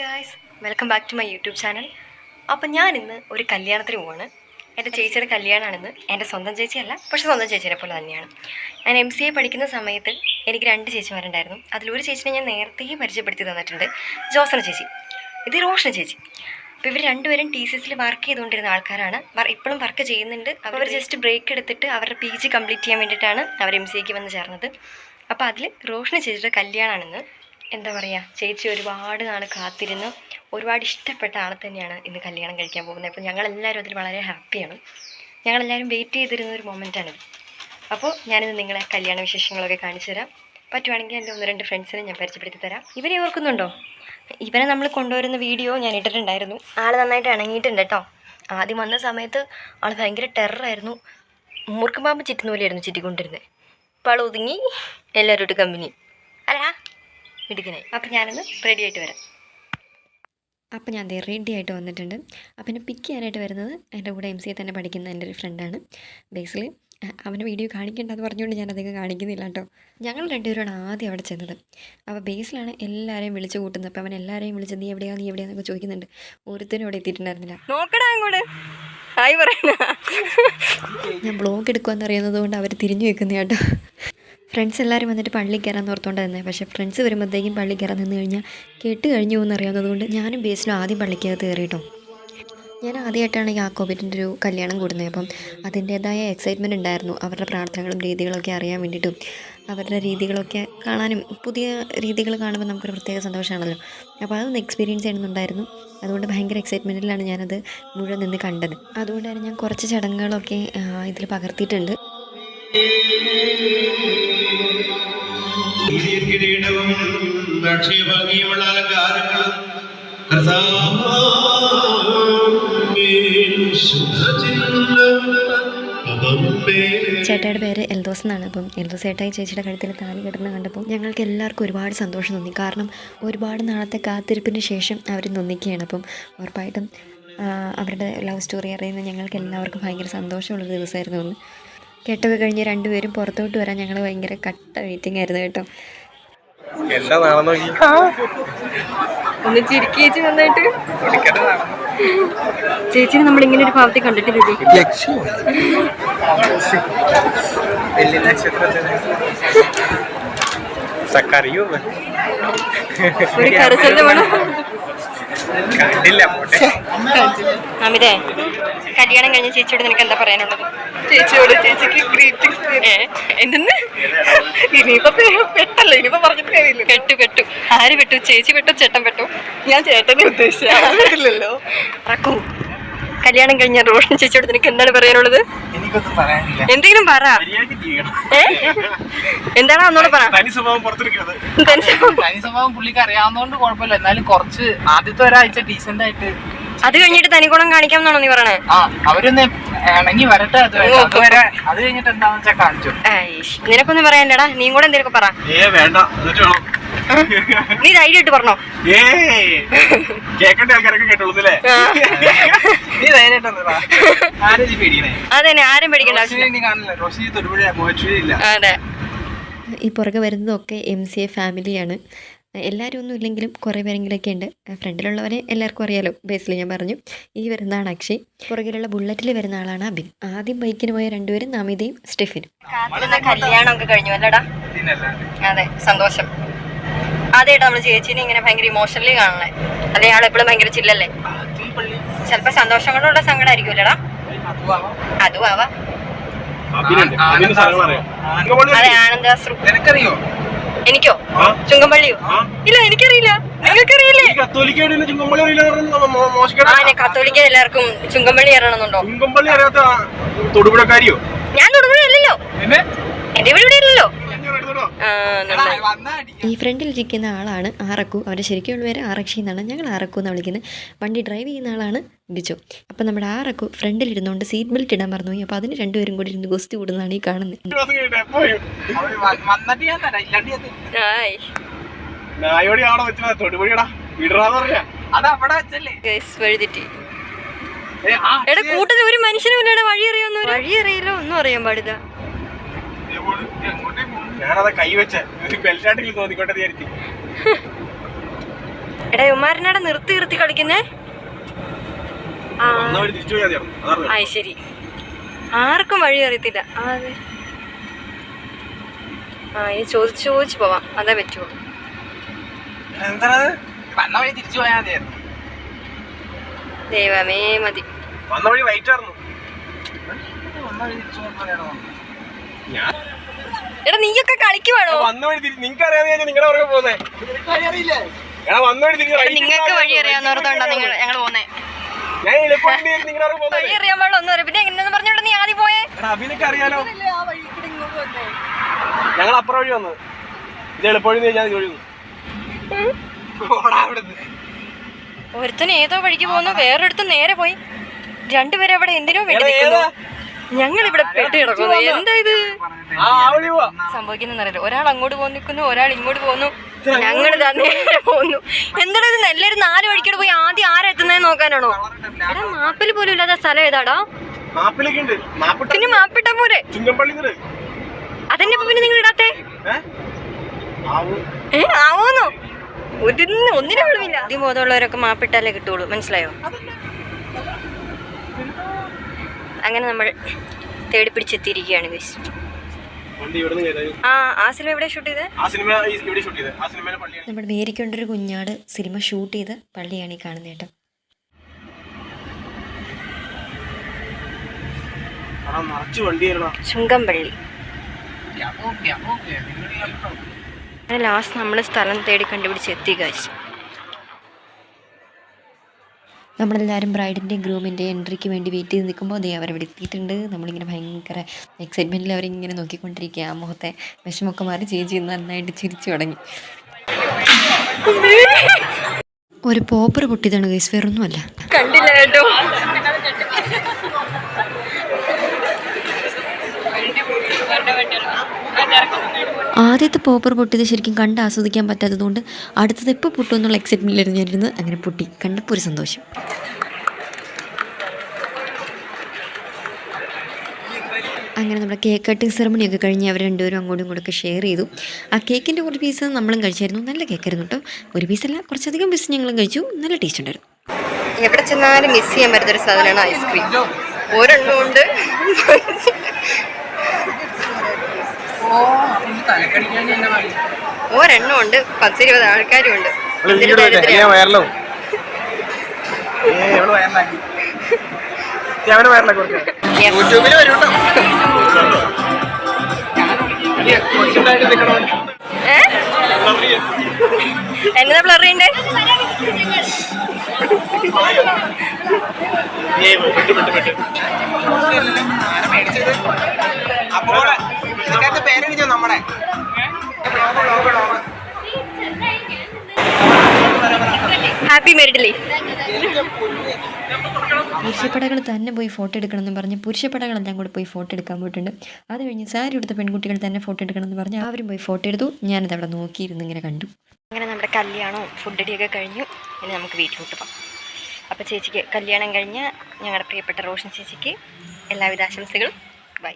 Guys, welcome back to my YouTube channel. അപ്പം ഞാനിന്ന് ഒരു കല്യാണത്തിന് പോവാണ്. എൻ്റെ ചേച്ചിയുടെ കല്യാണമാണിന്ന്. എൻ്റെ സ്വന്തം ചേച്ചിയല്ല, പക്ഷെ സ്വന്തം ചേച്ചിയെ പോലെ തന്നെയാണ്. ഞാൻ MCA പഠിക്കുന്ന സമയത്ത് എനിക്ക് 2 ചേച്ചിമാരുണ്ടായിരുന്നു. അതിലൊരു ചേച്ചിനെ ഞാൻ നേരത്തെ പരിചയപ്പെടുത്തി തന്നിട്ടുണ്ട്, ജോസന ചേച്ചി. ഇത് റോഷന ചേച്ചി. അപ്പോൾ ഇവർ രണ്ടുപേരും TCSൽ വർക്ക് ചെയ്തുകൊണ്ടിരുന്ന ആൾക്കാരാണ്. ഇപ്പോഴും വർക്ക് ചെയ്യുന്നുണ്ട്. അവർ ജസ്റ്റ് ബ്രേക്ക് എടുത്തിട്ട് അവരുടെ PG കംപ്ലീറ്റ് ചെയ്യാൻ വേണ്ടിയിട്ടാണ് അവർ MCAക്ക് വന്ന് ചേർന്നത്. അപ്പോൾ അതിൽ റോഷന ചേച്ചിയുടെ കല്യാണമാണിന്ന്. എന്താ പറയുക, ചേച്ചി ഒരുപാട് നാൾ കാത്തിരുന്ന് ഒരുപാട് ഇഷ്ടപ്പെട്ട ആളെ തന്നെയാണ് ഇന്ന് കല്യാണം കഴിക്കാൻ പോകുന്നത്. അപ്പോൾ ഞങ്ങളെല്ലാവരും അതിൽ വളരെ ഹാപ്പിയാണ്. ഞങ്ങളെല്ലാവരും വെയിറ്റ് ചെയ്തിരുന്ന ഒരു മൊമെൻറ്റാണിത്. അപ്പോൾ ഞാനിന്ന് നിങ്ങളെ കല്യാണ വിശേഷങ്ങളൊക്കെ കാണിച്ചു തരാം. പറ്റുവാണെങ്കിൽ എൻ്റെ 1-2 ഫ്രണ്ട്സിനെ ഞാൻ പരിചയപ്പെടുത്തി തരാം. ഇവരെ ഓർക്കുന്നുണ്ടോ? ഇവരെ നമ്മൾ കൊണ്ടുവരുന്ന വീഡിയോ ഞാൻ ഇട്ടിട്ടുണ്ടായിരുന്നു. ആൾ നന്നായിട്ട് ഇണങ്ങിയിട്ടുണ്ട് കേട്ടോ. ആദ്യം വന്ന സമയത്ത് ആൾ ഭയങ്കര ടെററായിരുന്നു. മൂർഖം പാമ്പ് ചുറ്റുന്ന പോലെയായിരുന്നു ചുറ്റിക്കൊണ്ടിരുന്നത്. ഇപ്പോൾ ആൾ ഒതുങ്ങി, എല്ലാവരും ഇട്ട് കമ്പനി അല്ല ഇടുക്കനായി. അപ്പം ഞാനൊന്ന് റെഡി ആയിട്ട് വരാം. അപ്പം ഞാൻ റെഡി ആയിട്ട് വന്നിട്ടുണ്ട്. അപ്പം എന്നെ പിക്ക് ചെയ്യാനായിട്ട് വരുന്നത് എൻ്റെ കൂടെ MCA തന്നെ പഠിക്കുന്ന എൻ്റെ ഒരു ഫ്രണ്ടാണ്. ബേസിൽ അവനെ വീഡിയോ കാണിക്കേണ്ടതെന്ന് പറഞ്ഞുകൊണ്ട് ഞാൻ അധികം കാണിക്കുന്നില്ല കേട്ടോ. ഞങ്ങൾ രണ്ടുപേരാണ് ആദ്യം അവിടെ ചെന്നത്. അപ്പോൾ ബേസിലാണ് എല്ലാവരെയും വിളിച്ചു കൂട്ടുന്നത്. അപ്പോൾ അവൻ എല്ലാവരെയും വിളിച്ച് നീ എവിടെയാണെന്നൊക്കെ ചോദിക്കുന്നുണ്ട്. ഒരുത്തരും അവിടെ എത്തിയിട്ടുണ്ടായിരുന്നില്ല. നോക്കടാ അങ്ങോട്ട് ഹായ് പറയുന്ന. ഞാൻ ബ്ലോഗ് എടുക്കുമെന്ന് അറിയുന്നത് കൊണ്ട് അവർ തിരിഞ്ഞു വെക്കുന്ന കേട്ടോ. ഫ്രണ്ട്സ് എല്ലാവരും വന്നിട്ട് പള്ളി കയറാൻ ഓർത്തുകൊണ്ട് തന്നെ, പക്ഷേ ഫ്രണ്ട്സ് വരുമ്പോഴത്തേക്കും പള്ളി കയറാൻ നിന്ന് കഴിഞ്ഞാൽ കേട്ട് കഴിഞ്ഞു പോകുമെന്ന് അറിയാവുന്നത് കൊണ്ട് ഞാനും ബേസിലും ആദ്യം പള്ളിക്കകത്ത് കയറിയിട്ടോ. ഞാൻ ആദ്യമായിട്ടാണ് യാക്കോബിൻ്റെ ഒരു കല്യാണം കൂടുന്നത്. അപ്പം അതിൻ്റേതായ എക്സൈറ്റ്മെൻറ്റ് ഉണ്ടായിരുന്നു. അവരുടെ പ്രാർത്ഥനകളും രീതികളൊക്കെ അറിയാൻ വേണ്ടിയിട്ടും അവരുടെ രീതികളൊക്കെ കാണാനും, പുതിയ രീതികൾ കാണുമ്പോൾ നമുക്കൊരു പ്രത്യേക സന്തോഷമാണല്ലോ. അപ്പോൾ അതൊന്ന് എക്സ്പീരിയൻസ് ചെയ്യണമെന്നുണ്ടായിരുന്നു. അതുകൊണ്ട് ഭയങ്കര എക്സൈറ്റ്മെൻറ്റിലാണ് ഞാനത് മുഴുവൻ നിന്ന് കണ്ടത്. അതുകൊണ്ട് തന്നെ ഞാൻ കുറച്ച് ചടങ്ങുകളൊക്കെ ഇതിൽ പകർത്തിയിട്ടുണ്ട്. കിരീടവും ഭക്ഷ്യഭംഗിയുള്ള അലങ്കാരങ്ങളും ചേട്ടായുടെ പേര് എൽദോസ് എന്നാണ്. അപ്പം എൽദോസ് ചേട്ടായി ചേച്ചിയുടെ കഴുത്തിൽ താലി കെട്ടുന്ന കണ്ടപ്പോൾ ഞങ്ങൾക്ക് എല്ലാവർക്കും ഒരുപാട് സന്തോഷം തോന്നി. കാരണം ഒരുപാട് നാളത്തെ കാത്തിരിപ്പിന് ശേഷം അവർ ഒന്നിക്കുകയാണ്. അപ്പം ഉറപ്പായിട്ടും അവരുടെ ലവ് സ്റ്റോറി അറിയുന്ന ഞങ്ങൾക്ക് എല്ലാവർക്കും ഭയങ്കര സന്തോഷമുള്ളൊരു ദിവസമായിരുന്നു ഒന്ന്. കേട്ടൊക്കെ കഴിഞ്ഞ് രണ്ടുപേരും പുറത്തോട്ട് വരാൻ ഞങ്ങൾ ഭയങ്കര കട്ട വെയിറ്റിംഗ് ആയിരുന്നു കേട്ടോ. ഒന്ന് ചിരിക്കി ചേച്ചി നന്നായിട്ട്. ചേച്ചിനെ നമ്മളിങ്ങനെ ഒരു ഭാവത്തിൽ കണ്ടിട്ടില്ലേ? ഒരു കരസലിന്റെ വേണം. അമിതേ, കല്യാണം കഴിഞ്ഞ ചേച്ചിയോട് നിനക്ക് എന്താ പറയാനുള്ളത്? ചേച്ചിയോട് ചേച്ചിക്ക് ഗ്രീറ്റിംഗ്സ്. എന്തെന്ന്? ഇനിയിപ്പോ പെട്ടല്ലോ, ഇനിയിപ്പോ പറഞ്ഞിട്ട് കാര്യമില്ല. പെട്ടു. ആര് പെട്ടു? ചേച്ചി പെട്ടു, ചേട്ടൻ പെട്ടു? ഞാൻ ചേട്ടനെ ഉദ്ദേശിച്ചല്ലോ. റക്കു, കല്യാണം കഴിഞ്ഞ റോഷൻ ചേച്ചിയോട് നിനക്ക് എന്താണ് പറയാനുള്ളത്? എന്തെങ്കിലും പറ. എന്താണ് ഒന്നോട് പറ. തനി സ്വഭാവം പുള്ളിക്ക് അറിയാവുന്നതുകൊണ്ട് കുഴപ്പമില്ല. എന്നാലും കുറച്ച് ആദ്യത്തെ ഒരാഴ്ച ഡീസന്റ് ആയിട്ട്, അത് കഴിഞ്ഞിട്ട് തനിഗുണം കാണിക്കാമെന്നാണോ നീ പറയണേ? അവരൊന്ന് ഇണങ്ങി വരട്ടെ. അത് കഴിഞ്ഞിട്ട് എന്താന്ന് വെച്ചാൽ കാണിച്ചു. നിനക്കൊന്നും പറയാനില്ലടാ, നീ കൂടെ എന്തെങ്കിലും പറ. നീ ധൈര്യമായിട്ട് പറഞ്ഞോ. കേൾക്കേണ്ട ആൾക്കാരൊക്കെ കേട്ടോളൂ. നീ അതന്നെ, ആരും പേടിക്കണ്ട. അതെ, ഈ പുറകെ വരുന്നതൊക്കെ MCA ഫാമിലിയാണ്. എല്ലാവരും ഒന്നും ഇല്ലെങ്കിലും കുറേ പേരെങ്കിലൊക്കെ ഉണ്ട്. ഫ്രണ്ടിലുള്ളവരെ എല്ലാവർക്കും അറിയാലോ. ബേസിൽ ഞാൻ പറഞ്ഞു. ഈ വരുന്നതാണ് അക്ഷയ്. പുറകിലുള്ള ബുള്ളറ്റിൽ വരുന്ന ആളാണ് അബിൻ. ആദ്യം ബൈക്കിന് പോയ രണ്ടുപേരും നമിതയും സ്റ്റെഫിനും. കല്യാണമൊക്കെ കഴിഞ്ഞു അല്ലടാ? അതെ, സന്തോഷം. ആദ്യമായിട്ട് നമ്മൾ ചേച്ചീനെ ഇങ്ങനെ ഭയങ്കര ഇമോഷണലി കാണണേ. അല്ലെ ആളെപ്പോഴും ഭയങ്കര ചില്ലല്ലേ? ചിലപ്പോ സന്തോഷങ്ങളുള്ള സങ്കടം ആയിരിക്കുമല്ലടാ? അതും ആവാം. അതെ, ആനന്ദാശ്രു. എനിക്കോ? ചുങ്കമ്പള്ളിയോ? ഇല്ല, എനിക്കറിയില്ല. നിങ്ങൾക്കറിയില്ലേ? കത്തോലിക്ക എല്ലാവർക്കും ചുങ്കമ്പള്ളി അറിയണമെന്നുണ്ടോ? തൊടുപുഴക്കാരിയോ? ഞാൻ തൊടുപുഴ അല്ലല്ലോ, എന്റെ വീട് ഇവിടെ ഇല്ലല്ലോ. ഈ ഫ്രണ്ടിലിരിക്കുന്ന ആളാണ് ആറക്കു. അവരുടെ ശരിക്കുള്ള പേര് ആറക്ഷി എന്നാണ്. ഞങ്ങൾ ആറക്കു എന്നാണ് വിളിക്കുന്നത്. വണ്ടി ഡ്രൈവ് ചെയ്യുന്ന ആളാണ് ബിജു. അപ്പം നമ്മുടെ ആറക്കു ഫ്രണ്ടിലിരുന്നുകൊണ്ട് സീറ്റ് ബെൽറ്റ് ഇടാൻ മറന്നുപോയി. അപ്പോൾ അതിന് രണ്ടുപേരും കൂടി ഇരുന്ന് ഗുസ്തി കൂടുന്നതാണ് ഈ കാണുന്നത്. എടാ കൂട്ടത്തിൽ ഒരു മനുഷ്യനും ഇല്ല. വഴി അറിയില്ല, ഒന്നും അറിയാൻ പാടില്ല. ഞാനത് കൈവച്ച ബെൽറ്റാട്ടിൽ തോന്നിക്കോട്ടെ വിചാരിച്ചു. എടാ ഉമ്മാരനടെ നിർത്തി നിർത്തി കളിക്കുന്നേ. ആ ശരി, ആർക്കും വഴി അറിയത്തില്ല. ഇനി ചോദിച്ചു പോവാം, അതേ പറ്റുള്ളൂ. ദൈവമേ മതി. എടാ നീയൊക്കെ കളിക്കുവാണോ? നിങ്ങൾക്ക് വഴി അറിയാവുന്നവർത്തോണ്ടാ ഞങ്ങൾ പോന്നേ. വഴി അറിയാൻ പാടില്ല ഒന്നും അറിയാം. പിന്നെ എങ്ങനെയാന്ന് പറഞ്ഞോണ്ട് നീ ആദ്യം പോയേ. അറിയാലോ, ഞങ്ങൾ അപ്പുറം വഴി വന്നത്. ഇത് എളുപ്പവഴി ഒരുത്തന് ഏതോ വഴിക്ക് പോകുന്നു, വേറൊരിടത്ത് നേരെ പോയി. രണ്ടുപേരും അവിടെ എന്തിനോ വേണ്ടി നിൽക്കുന്നു. ഞങ്ങൾ ഇവിടെ പെട്ട് കിടക്കുന്നു. എന്താ ഇത് സംഭവിക്കുന്നറിയില്ല. ഒരാൾ അങ്ങോട്ട് പോയി നിൽക്കുന്നു, ഒരാൾ ഇങ്ങോട്ട് പോകുന്നു, ഞങ്ങൾ നേരെ പോകുന്നു. എന്താ ഇത്? നല്ലൊരു 4 വഴിക്കോട് പോയി ആദ്യം ആരെത്തുന്നതെന്ന് നോക്കാനാണോ? എടാ മാപ്പിൽ പോലും ഇല്ലാത്ത സ്ഥലം ഏതാടാ? പിന്നെ മാപ്പിട്ടാ പോരെ? അതെന്നെ പിന്നെ നിങ്ങൾ ഇടാത്തെ ആവോന്നോ? ഒന്നിനും ആളുമില്ല. ആദ്യം ബോധമുള്ളവരൊക്കെ മാപ്പിട്ടാലേ കിട്ടുള്ളൂ, മനസ്സിലായോ? അങ്ങനെ നമ്മൾ തേടി പിടിച്ചെത്തിയിരിക്കുകയാണ് ഗൈസ്. ആ സിനിമ എവിടെ ഷൂട്ട് ചെയ്തത്? നമ്മുടെ മേരിക്കൊണ്ടൊരു കുഞ്ഞാട് സിനിമ ഷൂട്ട് ചെയ്ത പള്ളിയാണ് ഈ കാണുന്നത് കേട്ടോ. ചുങ്കംപള്ളി. അങ്ങനെ ലാസ്റ്റ് നമ്മൾ സ്ഥലം തേടി കണ്ടുപിടിച്ച് എത്തി ഗൈസ്. നമ്മളെല്ലാവരും ബ്രൈഡിൻ്റെയും ഗ്രൂമിൻ്റെയും എൻട്രിക്ക് വേണ്ടി വെയിറ്റ് ചെയ്ത് നിൽക്കുമ്പോൾ അതേ അവരവിടെ എത്തിയിട്ടുണ്ട്. നമ്മളിങ്ങനെ ഭയങ്കര എക്സൈറ്റ്മെൻറ്റിൽ അവരിങ്ങനെ നോക്കിക്കൊണ്ടിരിക്കുക. ആ മുഖത്തെ വിഷമൊക്കെ മാറി ചേച്ചി നന്നായിട്ട് ചിരിച്ചു തുടങ്ങി. ഒരു പോപ്പർ പൊട്ടിയതാണ് ഗൈസ്, വേറൊന്നുമല്ല. കണ്ടില്ല കേട്ടോ. ആദ്യത്തെ പോപ്പർ പൊട്ടിയത് ശരിക്കും കണ്ട് ആസ്വദിക്കാൻ പറ്റാത്തതുകൊണ്ട് അടുത്തത് എപ്പോൾ പൊട്ടും എന്നുള്ള എക്സൈറ്റ്മെൻറ്റിലായിരുന്നു ഞാനിരുന്ന്. അങ്ങനെ പൊട്ടി കണ്ടപ്പോൾ ഒരു സന്തോഷം. അങ്ങനെ നമ്മുടെ കേക്ക് കട്ടിങ് സെറമണിയൊക്കെ കഴിഞ്ഞ് അവർ രണ്ടുപേരും അങ്ങോട്ടും ഇങ്ങോട്ടൊക്കെ ഷെയർ ചെയ്തു. ആ കേക്കിൻ്റെ ഒരു പീസ് നമ്മളും കഴിച്ചായിരുന്നു. നല്ല കേക്കായിരുന്നു കേട്ടോ. ഒരു പീസല്ല, കുറച്ചധികം പീസ് ഞങ്ങളും കഴിച്ചു. നല്ല ടേസ്റ്റ് ഉണ്ടായിരുന്നു. എവിടെ ചെന്നാലും മിസ് ചെയ്യാൻ പറ്റുന്നൊരു സാധനമാണ് ഐസ്ക്രീം. ഒരെണ്ണം ഉണ്ട്, ഒരെണ്ണം ഉണ്ട്, 10-20 ആൾക്കാരും ഉണ്ട്. എന്നതാ ബ്ലർ ചെയ്യണ്ടേ? Happy married life. പുരുഷപ്പടകൾ തന്നെ പോയി ഫോട്ടോ എടുക്കണമെന്ന് പറഞ്ഞ് പുരുഷപ്പടകളെല്ലാം കൂടെ പോയി ഫോട്ടോ എടുക്കാൻ പോയിട്ടുണ്ട്. അത് കഴിഞ്ഞ് സാരി എടുത്ത പെൺകുട്ടികൾ തന്നെ ഫോട്ടോ എടുക്കണമെന്ന് പറഞ്ഞ് അവരും പോയി ഫോട്ടോ എടുത്തു. ഞാനത് അവിടെ നോക്കിയിരുന്നു ഇങ്ങനെ കണ്ടു. അങ്ങനെ നമ്മുടെ കല്യാണവും ഫുഡ് അടിയൊക്കെ കഴിഞ്ഞു. ഇനി നമുക്ക് വീട്ടിലോട്ട് പോകാം. അപ്പോൾ ചേച്ചിക്ക് കല്യാണം കഴിഞ്ഞ് ഞങ്ങളുടെ പ്രിയപ്പെട്ട റോഷൻ ചേച്ചിക്ക് എല്ലാവിധ ആശംസകളും. ബൈ.